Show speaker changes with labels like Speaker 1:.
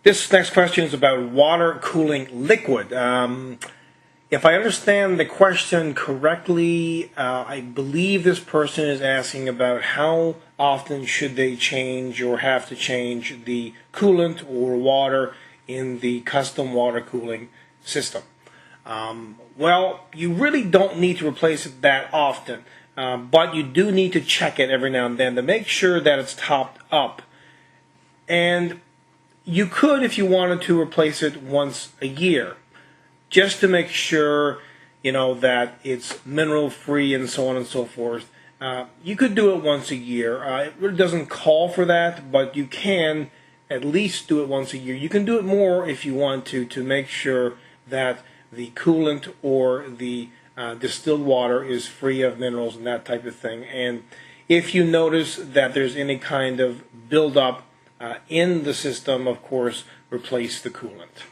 Speaker 1: This next question is about water cooling liquid. If I understand the question correctly, I believe this person is asking about how often should they change or have to change the coolant or water in the custom water cooling system. Well, you really don't need to replace it that often, but you do need to check it every now and then to make sure that it's topped up. And you could, if you wanted to, replace it once a year, just to make sure, that it's mineral free and so on and so forth. You could do it once a year. It really doesn't call for that, but you can at least do it once a year. You can do it more if you want to make sure that the coolant or the distilled water is free of minerals and that type of thing. And if you notice that there's any kind of buildup in the system, of course, replace the coolant.